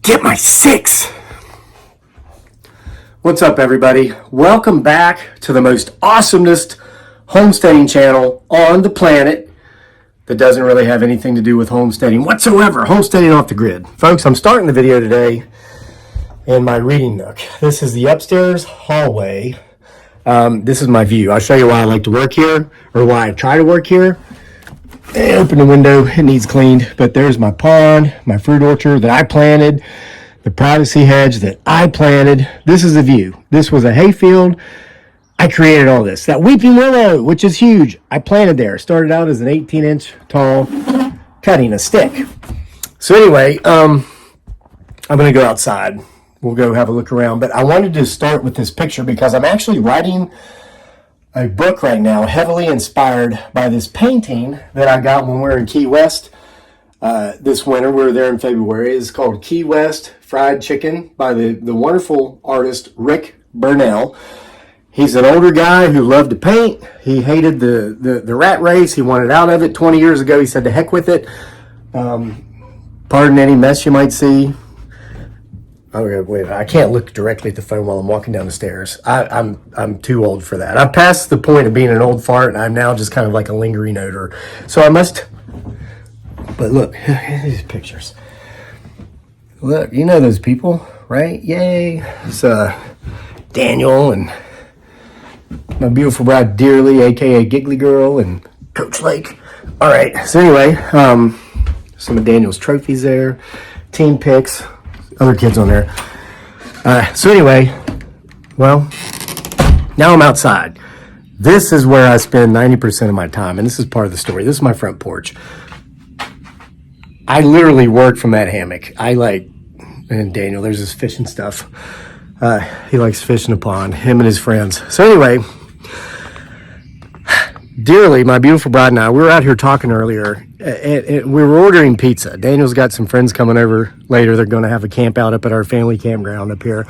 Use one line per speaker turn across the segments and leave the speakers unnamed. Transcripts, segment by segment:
Get my 6. What's up, everybody? Welcome back to the most awesomest homesteading channel on the planet that doesn't really have anything to do with homesteading whatsoever. Homesteading off the grid. Folks, I'm starting the video today in my reading nook. This is the upstairs hallway. This is my view. I'll show you why I like to work here, or why I try to work here. Open the window, it needs cleaned, but there's my pond, my fruit orchard that I planted, the privacy hedge that I planted. This is the view. This was a hayfield. I created all this. That weeping willow, which is huge, I planted there. Started out as an 18-inch tall cutting, a stick. So anyway, I'm going to go outside. We'll go have a look around, but I wanted to start with this picture because I'm actually writing a book right now, heavily inspired by this painting that I got when we were in Key West this winter. We were there in February. It's called Key West Fried Chicken by the wonderful artist Rick Burnell. He's an older guy who loved to paint. He hated the rat race. He wanted out of it 20 years ago. He said, to heck with it. Pardon any mess you might see. Okay, wait, I can't look directly at the phone while I'm walking down the stairs. I'm too old for that. I've passed the point of being an old fart, and I'm now just kind of like a lingering odor. So I must, but look, these pictures. Look, you know those people, right? Yay. It's Daniel and my beautiful bride Dearly, aka Giggly Girl, and Coach Lake. All right, so anyway, some of Daniel's trophies there, team pics. Other kids on there. So anyway, well, now I'm outside. This is where I spend 90% of my time, and this is part of the story. This is my front porch. I literally work from that hammock. And Daniel, there's this fishing stuff. He likes fish in a pond, him and his friends. So anyway, Dearly, my beautiful bride and I, we were out here talking earlier, and we were ordering pizza. Daniel's got some friends coming over later. They're going to have a camp out up at our family campground up here.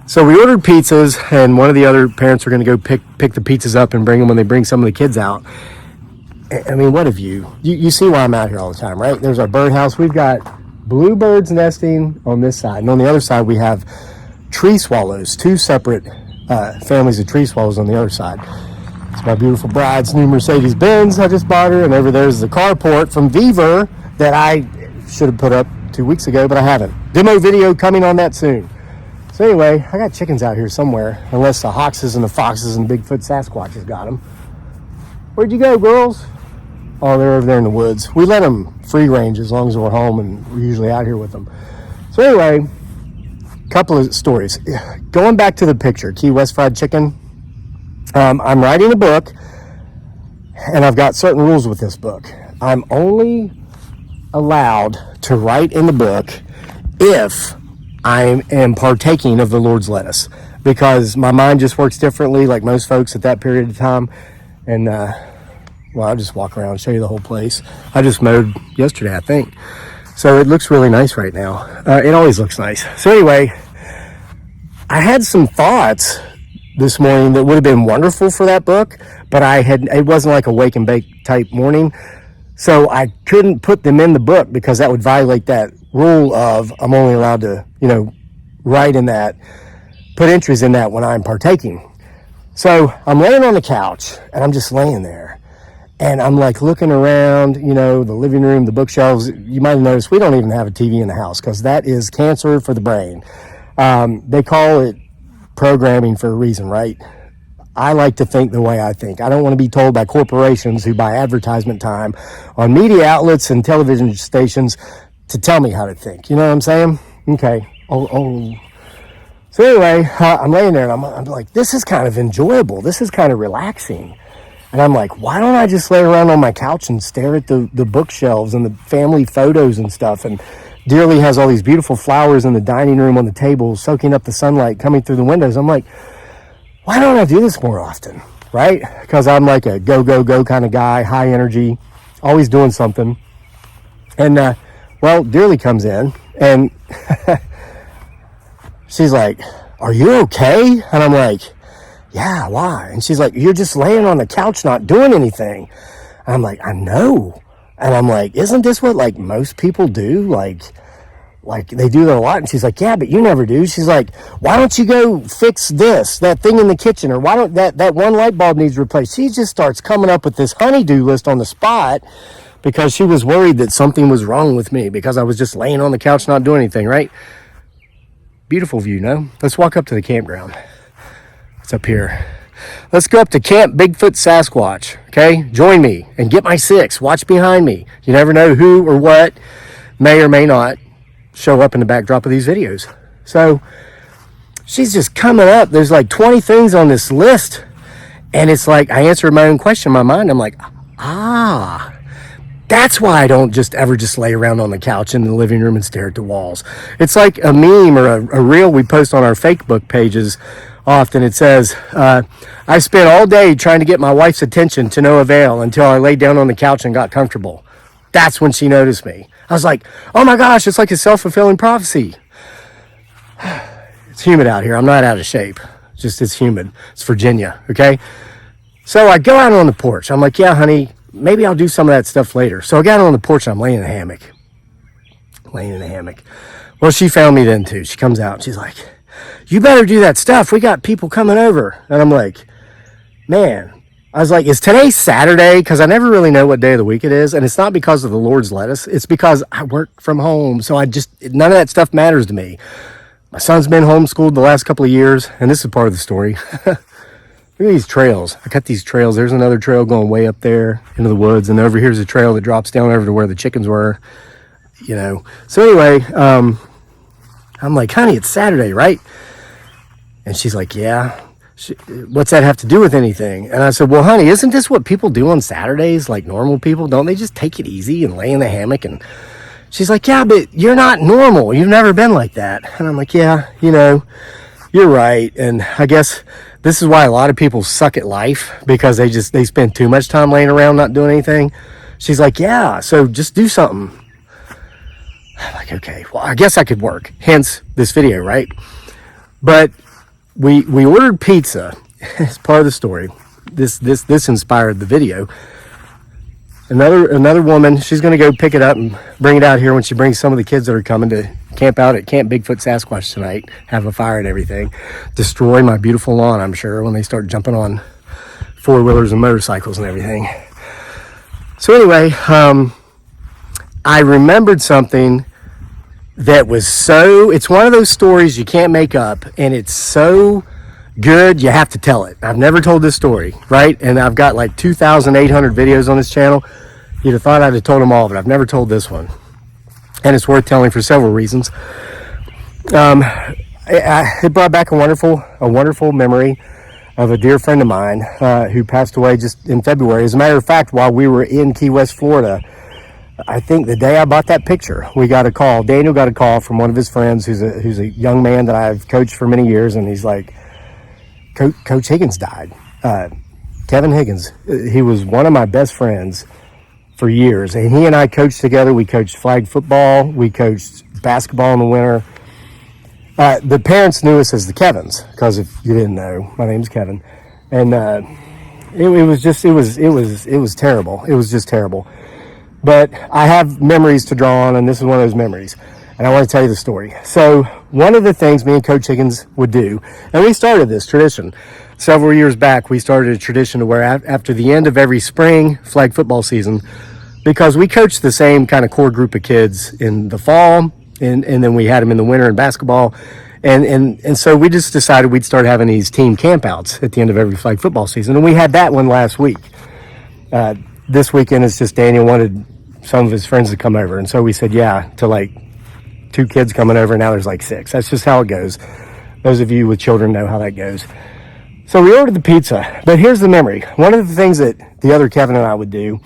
So we ordered pizzas, and one of the other parents are going to go pick the pizzas up and bring them when they bring some of the kids out. I mean, what have you see why I'm out here all the time, right? There's our birdhouse. We've got bluebirds nesting on this side, and on the other side we have tree swallows, two separate families of tree swallows on the other side. It's my beautiful bride's new Mercedes-Benz. I just bought her, and over there's the carport from Beaver that I should have put up 2 weeks ago, but I haven't. Demo video coming on that soon. So anyway, I got chickens out here somewhere, unless the Hoxes and the Foxes and Bigfoot Sasquatches got them. Where'd you go, girls? Oh, they're over there in the woods. We let them free range as long as we're home, and we're usually out here with them. So anyway, couple of stories. Going back to the picture, Key West Fried Chicken. I'm writing a book, and I've got certain rules with this book. I'm only allowed to write in the book if I am partaking of the Lord's lettuce, because my mind just works differently, like most folks at that period of time. And well, I'll just walk around and show you the whole place. I just mowed yesterday, I think, so it looks really nice right now. It always looks nice. So anyway, I had some thoughts this morning that would have been wonderful for that book, but it wasn't like a wake and bake type morning, so I couldn't put them in the book because that would violate that rule of I'm only allowed to, write in that, put entries in that when I'm partaking. So I'm laying on the couch, and I'm just laying there, and I'm like looking around, the living room, the bookshelves. You might have noticed we don't even have a TV in the house because that is cancer for the brain. They call it programming for a reason, right? I like to think the way I think. I don't want to be told by corporations who buy advertisement time on media outlets and television stations to tell me how to think. You know what I'm saying? Okay. So anyway, I'm laying there, and I'm like, this is kind of enjoyable. This is kind of relaxing. And I'm like, why don't I just lay around on my couch and stare at the bookshelves and the family photos and stuff? And Dearly has all these beautiful flowers in the dining room on the table, soaking up the sunlight coming through the windows. I'm like, why don't I do this more often, right? Because I'm like a go kind of guy, high energy, always doing something. And, well, Dearly comes in, and she's like, are you okay? And I'm like, yeah, why? And she's like, you're just laying on the couch not doing anything. And I'm like, I know. And I'm like, isn't this what like most people do? Like like they do that a lot. And she's like, yeah, but you never do. She's like, why don't you go fix that thing in the kitchen? Or why don't that one light bulb needs replaced? She just starts coming up with this honey-do list on the spot because she was worried that something was wrong with me because I was just laying on the couch not doing anything, right? Beautiful view, no? Let's walk up to the campground. It's up here. Let's go up to Camp Bigfoot Sasquatch, okay? Join me and get my 6. Watch behind me. You never know who or what may or may not show up in the backdrop of these videos. So she's just coming up. There's like 20 things on this list. And it's like, I answered my own question in my mind. I'm like, that's why I don't just ever lay around on the couch in the living room and stare at the walls. It's like a meme or a reel we post on our Facebook pages often. It says, I spent all day trying to get my wife's attention to no avail until I laid down on the couch and got comfortable. That's when she noticed me. I was like, oh my gosh, it's like a self-fulfilling prophecy. It's humid out here. I'm not out of shape. It's humid. It's Virginia, okay? So I go out on the porch. I'm like, yeah, honey, maybe I'll do some of that stuff later. So I got on the porch and I'm laying in a hammock. Well, she found me then too. She comes out and she's like, you better do that stuff. We got people coming over. And I'm like, man. I was like, is today Saturday? Because I never really know what day of the week it is. And it's not because of the Lord's lettuce. It's because I work from home. So none of that stuff matters to me. My son's been homeschooled the last couple of years. And this is part of the story. Look at these trails. I cut these trails. There's another trail going way up there into the woods. And over here's a trail that drops down over to where the chickens were. You know. So anyway, I'm like, honey, it's Saturday, right? And she's like, yeah. What's that have to do with anything? And I said, well, honey, isn't this what people do on Saturdays, like normal people? Don't they just take it easy and lay in the hammock? And she's like, yeah, but you're not normal. You've never been like that. And I'm like, yeah, you're right. And I guess this is why a lot of people suck at life, because they spend too much time laying around not doing anything. She's like, yeah, so just do something. I'm like, okay, well, I guess I could work. Hence this video, right? But we ordered pizza as part of the story. This inspired the video. Another woman, she's going to go pick it up and bring it out here when she brings some of the kids that are coming to camp out at Camp Bigfoot Sasquatch tonight, have a fire and everything, destroy my beautiful lawn, I'm sure, when they start jumping on four-wheelers and motorcycles and everything. So anyway, I remembered something that was it's one of those stories you can't make up, and it's so good you have to tell it. I've never told this story, right? And I've got like 2,800 videos on this channel. You'd have thought I'd have told them all, but I've never told this one, and it's worth telling for several reasons. It brought back a wonderful memory of a dear friend of mine who passed away just in February. As a matter of fact, while we were in Key West, Florida, I think the day I bought that picture, we got a call. Daniel got a call from one of his friends who's a young man that I've coached for many years, and he's like, Coach Higgins died. Kevin Higgins. He was one of my best friends for years, and he and I coached together. We coached flag football. We coached basketball in the winter. The parents knew us as the Kevins, because if you didn't know, my name's Kevin, and it was terrible. It was just terrible. But I have memories to draw on, and this is one of those memories. And I want to tell you the story. So one of the things me and Coach Higgins would do, and we started this tradition several years back, we started a tradition to where after the end of every spring flag football season, because we coached the same kind of core group of kids in the fall, and then we had them in the winter in basketball. And so we just decided we'd start having these team campouts at the end of every flag football season. And we had that one last week. This weekend it's just Daniel wanted some of his friends to come over, and so we said yeah to like 2 kids coming over, and now there's like 6. That's just how it goes. Those of you with children know how that goes. So we ordered the pizza, but here's the memory. One of the things that the other Kevin and I would do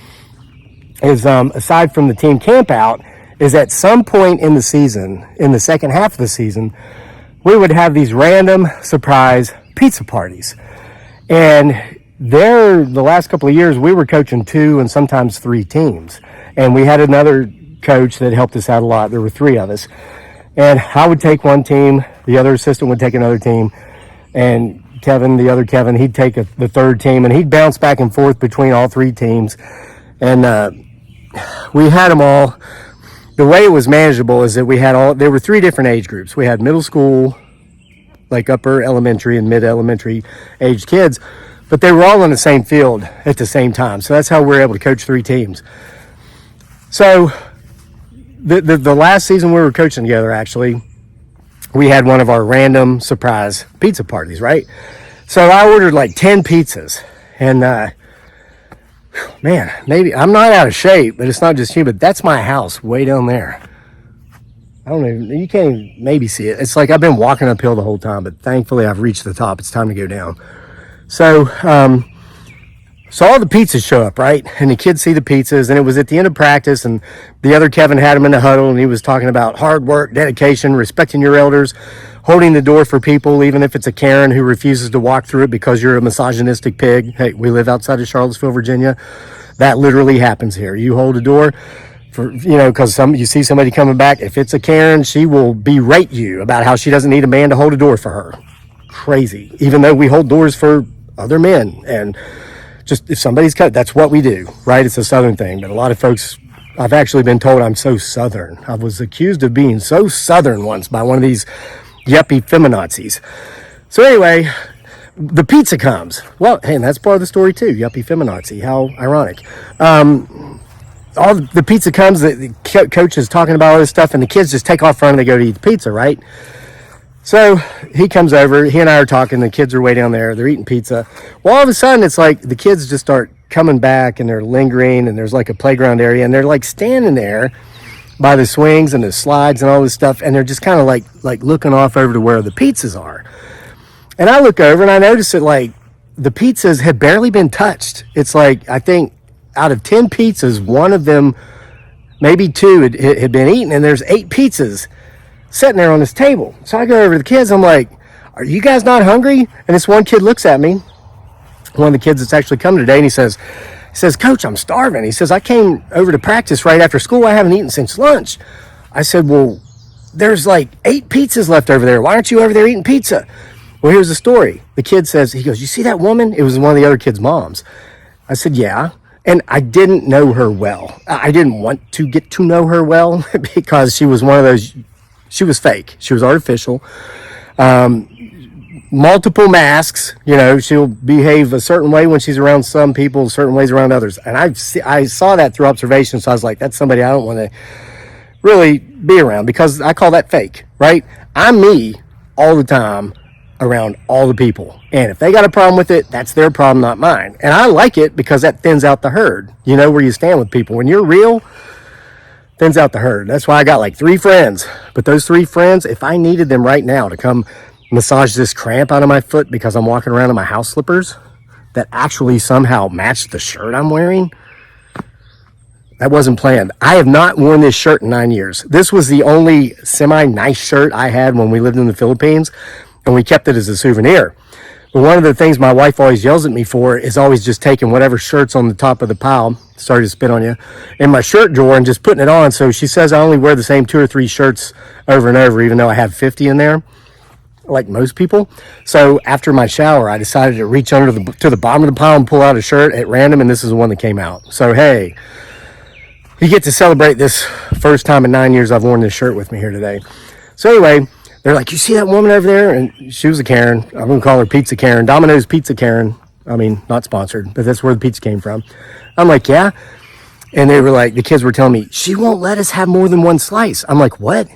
is, aside from the team camp out, is at some point in the season, in the second half of the season, we would have these random surprise pizza parties. And the last couple of years, we were coaching 2 and sometimes 3 teams. And we had another coach that helped us out a lot. There were 3 of us. And I would take one team, the other assistant would take another team, and Kevin, the other Kevin, he'd take the third team, and he'd bounce back and forth between all 3 teams. And we had them all. the way it was manageable is that there were 3 different age groups. We had middle school, like upper elementary and mid elementary aged kids, but they were all on the same field at the same time. So that's how we were able to coach 3 teams. So the last season we were coaching together, actually, we had one of our random surprise pizza parties, right? So I ordered like 10 pizzas, and man, maybe I'm not out of shape, but it's not just you, but that's my house way down there. I don't even, you can't even maybe see it. It's like I've been walking uphill the whole time, but thankfully I've reached the top. It's time to go down. So all the pizzas show up, right? And the kids see the pizzas, and it was at the end of practice, and the other Kevin had him in the huddle, and he was talking about hard work, dedication, respecting your elders, holding the door for people, even if it's a Karen who refuses to walk through it because you're a misogynistic pig. Hey, we live outside of Charlottesville, Virginia. That literally happens here. You hold a door for, because you see somebody coming back. If it's a Karen, she will berate you about how she doesn't need a man to hold a door for her. Crazy. Even though we hold doors for other men, and just if somebody's cut, that's what we do, right? It's a Southern thing. But a lot of folks, I've actually been told I'm so Southern. I was accused of being so Southern once by one of these yuppie feminazis. So anyway, the pizza comes. Well, hey, and that's part of the story too. Yuppie feminazi. How ironic. All the pizza comes. The coach is talking about all this stuff, and the kids just take off running. They go to eat the pizza, right? So he comes over. He and I are talking. The kids are way down there. They're eating pizza. Well, all of a sudden, it's like the kids just start coming back, and they're lingering, and there's like a playground area, and they're like standing there by the swings and the slides and all this stuff, and they're just kind of like looking off over to where the pizzas are. And I look over and I notice that like the pizzas had barely been touched. It's like, I think out of 10 pizzas, one of them, maybe 2 had been eaten, and there's 8 pizzas sitting there on this table. So I go over to the kids. I'm like, are you guys not hungry? And this one kid looks at me, one of the kids that's actually coming today, and he says, Coach, I'm starving. He says, I came over to practice right after school. I haven't eaten since lunch. I said, well, there's like 8 pizzas left over there. Why aren't you over there eating pizza? Well, here's the story. The kid says, he goes, you see that woman? It was one of the other kids' moms. I said, yeah. And I didn't know her well. I didn't want to get to know her well because she was one of those, she was fake. She was artificial. Multiple masks, she'll behave a certain way when she's around some people, certain ways around others. And I saw that through observation. So I was like, that's somebody I don't want to really be around, because I call that fake, right? I'm me all the time around all the people. And if they got a problem with it, that's their problem, not mine. And I like it because that thins out the herd. You know where you stand with people. When you're real, thins out the herd. That's why I got like 3 friends. But those 3 friends, if I needed them right now to come massage this cramp out of my foot because I'm walking around in my house slippers that actually somehow matched the shirt I'm wearing, that wasn't planned. I have not worn this shirt in 9 years. This was the only semi-nice shirt I had when we lived in the Philippines, and we kept it as a souvenir. But one of the things my wife always yells at me for is always just taking whatever shirt's on the top of the pile, sorry to spit on you, in my shirt drawer and just putting it on. So she says I only wear the same 2 or 3 shirts over and over, even though I have 50 in there, like most people. So after my shower, I decided to reach under to the bottom of the pile and pull out a shirt at random, and this is the one that came out. So hey, you get to celebrate this first time in 9 years I've worn this shirt with me here today. So anyway, they're like, you see that woman over there? And she was a Karen. I'm going to call her Pizza Karen. Domino's Pizza Karen. I mean, not sponsored, but that's where the pizza came from. I'm like, yeah. And they were like, the kids were telling me, she won't let us have more than 1 slice. I'm like, what?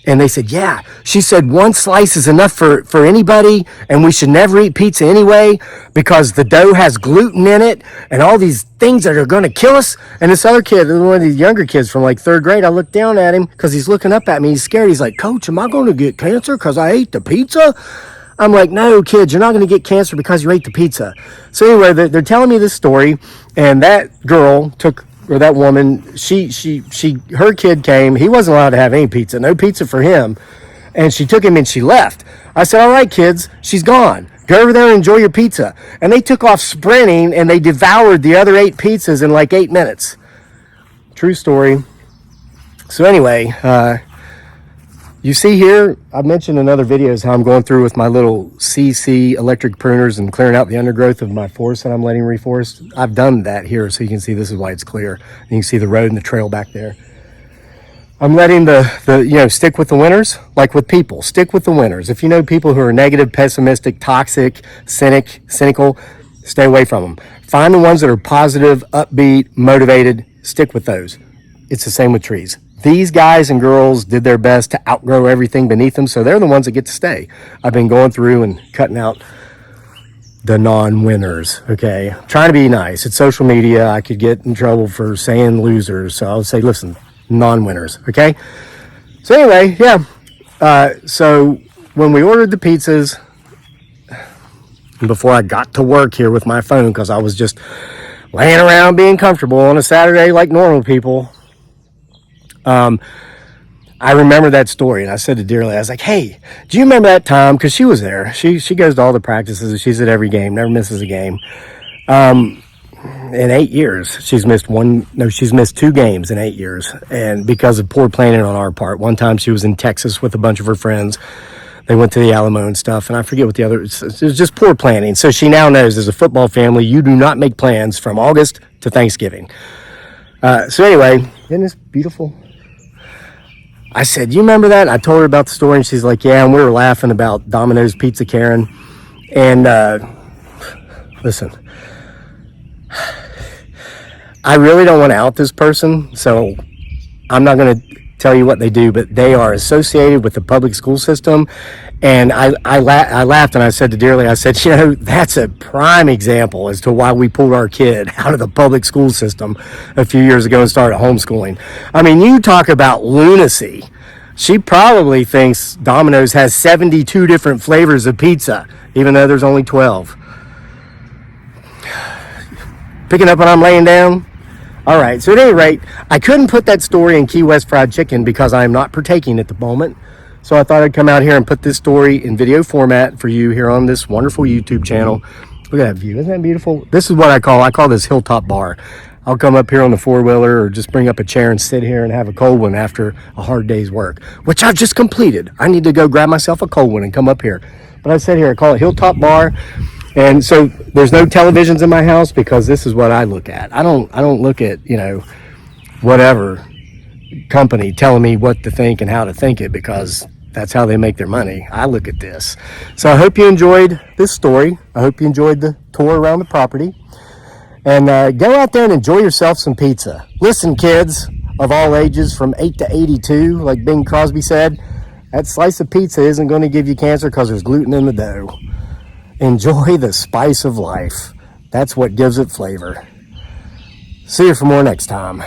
And they said, yeah. She said 1 slice is enough for anybody, and we should never eat pizza anyway because the dough has gluten in it and all these things that are going to kill us. And this other kid, one of the younger kids from like 3rd grade, I looked down at him because he's looking up at me. He's scared. He's like, Coach, am I going to get cancer because I ate the pizza? I'm like, no, kids, you're not going to get cancer because you ate the pizza. So anyway, they're telling me this story, and that girl or that woman, her kid came. He wasn't allowed to have any pizza, no pizza for him. And she took him and she left. I said, all right, kids, she's gone. Go over there and enjoy your pizza. And they took off sprinting, and they devoured the other 8 pizzas in like 8 minutes. True story. So anyway, you see here, I've mentioned in other videos how I'm going through with my little CC electric pruners and clearing out the undergrowth of my forest that I'm letting reforest. I've done that here, so you can see this is why it's clear. And you can see the road and the trail back there. I'm letting the stick with the winners, like with people. Stick with the winners. If you know people who are negative, pessimistic, toxic, cynical, stay away from them. Find the ones that are positive, upbeat, motivated. Stick with those. It's the same with trees. These guys and girls did their best to outgrow everything beneath them, so they're the ones that get to stay. I've been going through and cutting out the non-winners, okay? Trying to be nice. It's social media. I could get in trouble for saying losers, so I'll say, listen, non-winners, okay? So anyway, yeah. So when we ordered the pizzas, before I got to work here with my phone, because I was just laying around being comfortable on a Saturday like normal people, I remember that story, and I said to Dearly, I was like, hey, do you remember that time? Because she was there. She goes to all the practices. She's at every game, never misses a game. In 8 years, she's missed 2 games in 8 years, and because of poor planning on our part. One time she was in Texas with a bunch of her friends. They went to the Alamo and stuff, and I forget what the other, it was just poor planning. So she now knows, as a football family, you do not make plans from August to Thanksgiving. So anyway, isn't this beautiful? I said, you remember that? I told her about the story, and she's like, yeah, and we were laughing about Domino's Pizza Karen. And listen, I really don't want to out this person, so I'm not going to tell you what they do, but they are associated with the public school system. And I laughed, and I said to Dearly, I said, that's a prime example as to why we pulled our kid out of the public school system a few years ago and started homeschooling. I mean, you talk about lunacy. She probably thinks Domino's has 72 different flavors of pizza, even though there's only 12. Picking up when I'm laying down? All right, so at any rate, I couldn't put that story in Key West Fried Chicken because I am not partaking at the moment. So I thought I'd come out here and put this story in video format for you here on this wonderful YouTube channel. Look at that view, isn't that beautiful? This is what I call this hilltop bar. I'll come up here on the four-wheeler or just bring up a chair and sit here and have a cold one after a hard day's work, which I've just completed. I need to go grab myself a cold one and come up here. But I sit here, I call it Hilltop Bar. And so there's no televisions in my house because this is what I look at. I don't look at, whatever company telling me what to think and how to think it, because that's how they make their money. I look at this. So I hope you enjoyed this story. I hope you enjoyed the tour around the property. And go out there and enjoy yourself some pizza. Listen, kids of all ages from 8 to 82, like Bing Crosby said, that slice of pizza isn't going to give you cancer because there's gluten in the dough. Enjoy the spice of life. That's what gives it flavor. See you for more next time.